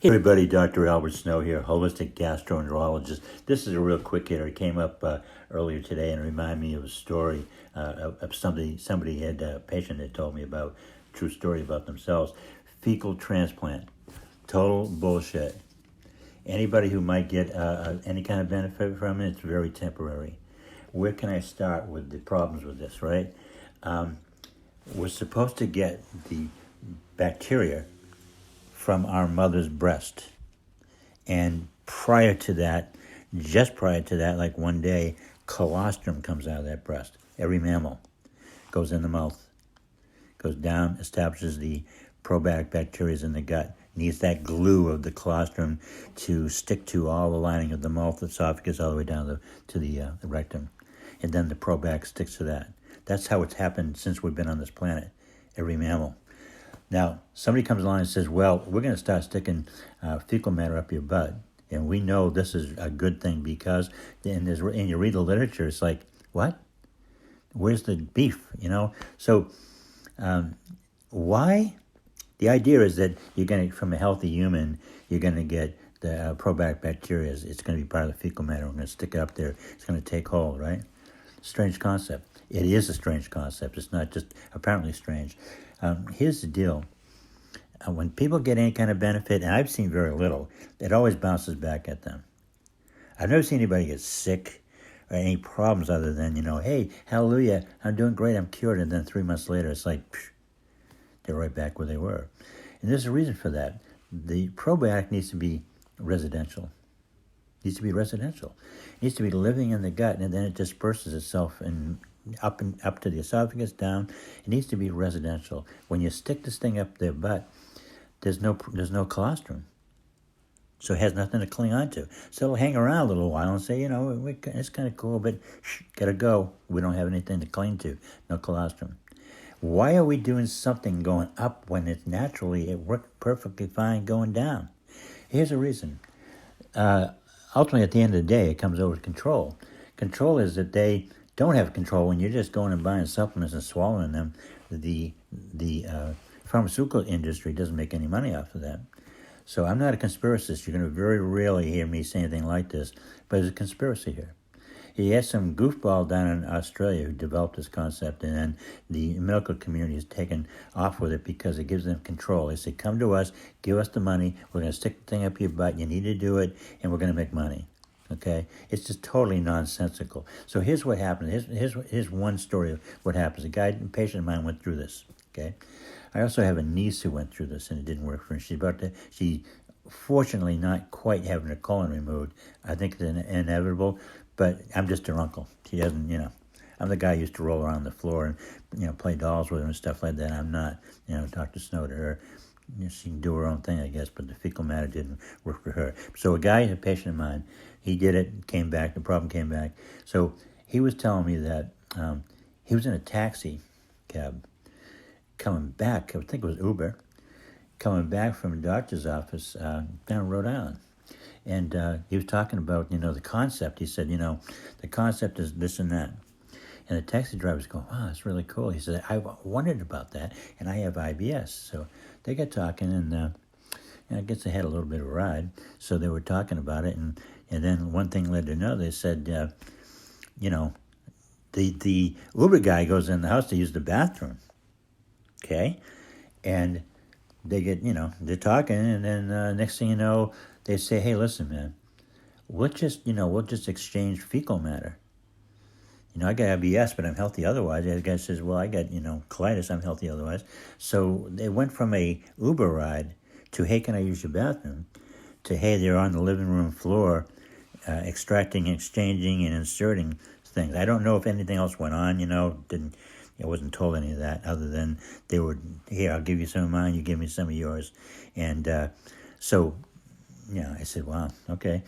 Hey everybody, Dr. Albert Snow here, Holistic Gastroenterologist. This is a real quick hitter. It came up earlier today and reminded me of a story of somebody had a patient had told me about, true story about themselves. Fecal transplant, total bullshit. Anybody who might get any kind of benefit from it, it's very temporary. Where can I start with the problems with this, right? We're supposed to get the bacteria from our mother's breast. And just prior to that, like one day, colostrum comes out of that breast. Every mammal goes in the mouth, goes down, establishes the probiotic bacteria in the gut, needs that glue of the colostrum to stick to all the lining of the mouth, the esophagus, all the way down to the rectum. And then the probiotic sticks to that. That's how it's happened since we've been on this planet, every mammal. Now, somebody comes along and says, well, we're going to start sticking fecal matter up your butt. And we know this is a good thing because, and you read the literature, it's like, what? Where's the beef, So why? The idea is that you're going to, from a healthy human, you're going to get the probiotic bacteria. It's going to be part of the fecal matter. We're going to stick it up there. It's going to take hold, right? Strange concept. It is a strange concept. It's not just apparently strange. Here's the deal. When people get any kind of benefit, and I've seen very little, it always bounces back at them. I've never seen anybody get sick or any problems other than, hey, hallelujah, I'm doing great, I'm cured. And then 3 months later, it's like, they're right back where they were. And there's a reason for that. The probiotic needs to be residential. It needs to be living in the gut, and then it disperses itself up to the esophagus, down. It needs to be residential. When you stick this thing up their butt, there's no colostrum, so it has nothing to cling on to. So it'll hang around a little while and say, it's kind of cool, but gotta go. We don't have anything to cling to. No colostrum. Why are we doing something going up when it worked perfectly fine going down? Here's a reason. Ultimately, at the end of the day, it comes over to control. Control is that they don't have control when you're just going and buying supplements and swallowing them. The pharmaceutical industry doesn't make any money off of that. So I'm not a conspiracist. You're going to very rarely hear me say anything like this, but there's a conspiracy here. He had some goofball down in Australia who developed this concept, and then the medical community has taken off with it because it gives them control. They say, come to us, give us the money, we're going to stick the thing up your butt, you need to do it, and we're going to make money. Okay? It's just totally nonsensical. So here's what happened. Here's one story of what happens. A patient of mine went through this. Okay? I also have a niece who went through this, and it didn't work for her. She fortunately not quite having her colon removed. I think it's inevitable, but I'm just her uncle. She doesn't, I'm the guy who used to roll around the floor and, play dolls with her and stuff like that. I'm not, Dr. Snow to her. She can do her own thing, I guess, but the fecal matter didn't work for her. So a patient of mine, he did it, came back, the problem came back. So he was telling me that he was in a taxi cab coming back, I think it was Uber, coming back from a doctor's office down in Rhode Island. And he was talking about, the concept. He said, the concept is this and that. And the taxi driver's going, wow, that's really cool. He said, I wondered about that, and I have IBS. So they got talking, and I guess they had a little bit of a ride. So they were talking about it, and then one thing led to another. They said, the Uber guy goes in the house to use the bathroom, okay? And they get, they're talking, and then next thing you know, they say, hey, listen, man, we'll just exchange fecal matter. I got IBS, but I'm healthy otherwise. The guy says, well, I got, colitis, I'm healthy otherwise. So they went from a Uber ride to, hey, can I use your bathroom? To, hey, they're on the living room floor extracting, exchanging, and inserting things. I don't know if anything else went on, I wasn't told any of that other than they were, here, I'll give you some of mine, you give me some of yours. And so, I said, wow, okay.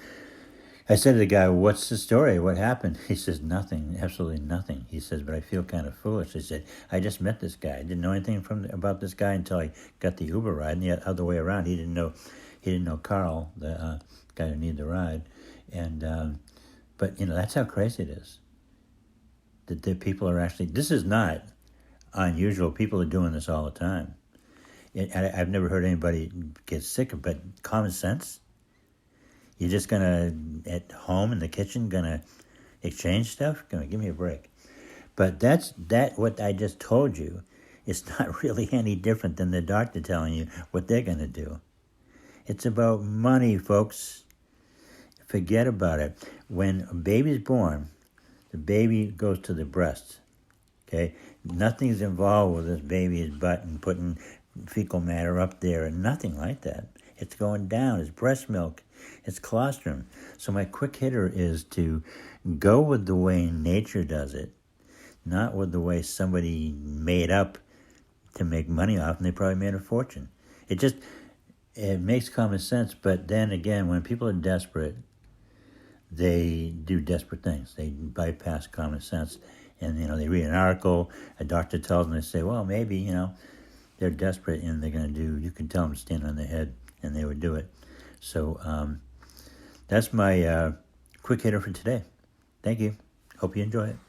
I said to the guy, what's the story? What happened? He says, nothing, absolutely nothing. He says, but I feel kind of foolish. He said, I just met this guy. I didn't know anything about this guy until I got the Uber ride. And the other way around, he didn't know Carl, the guy who needed the ride. And but that's how crazy it is. That people are actually. This is not unusual. People are doing this all the time. I've never heard anybody get sick of, but common sense. You're just gonna at home in the kitchen gonna exchange stuff. Gonna give me a break. But what I just told you. It's not really any different than the doctor telling you what they're gonna do. It's about money, folks. Forget about it. When a baby's born, the baby goes to the breast. Okay, nothing's involved with this baby's butt and putting fecal matter up there, and nothing like that. It's going down. It's breast milk. It's colostrum. So my quick hitter is to go with the way nature does it, not with the way somebody made up to make money off, and they probably made a fortune. It makes common sense, but then again, when people are desperate, they do desperate things. They bypass common sense, and they read an article, a doctor tells them, they say, well, maybe they're desperate and they're going to do. You can tell them to stand on their head, and they would do it. So that's my quick hitter for today. Thank you. Hope you enjoy it.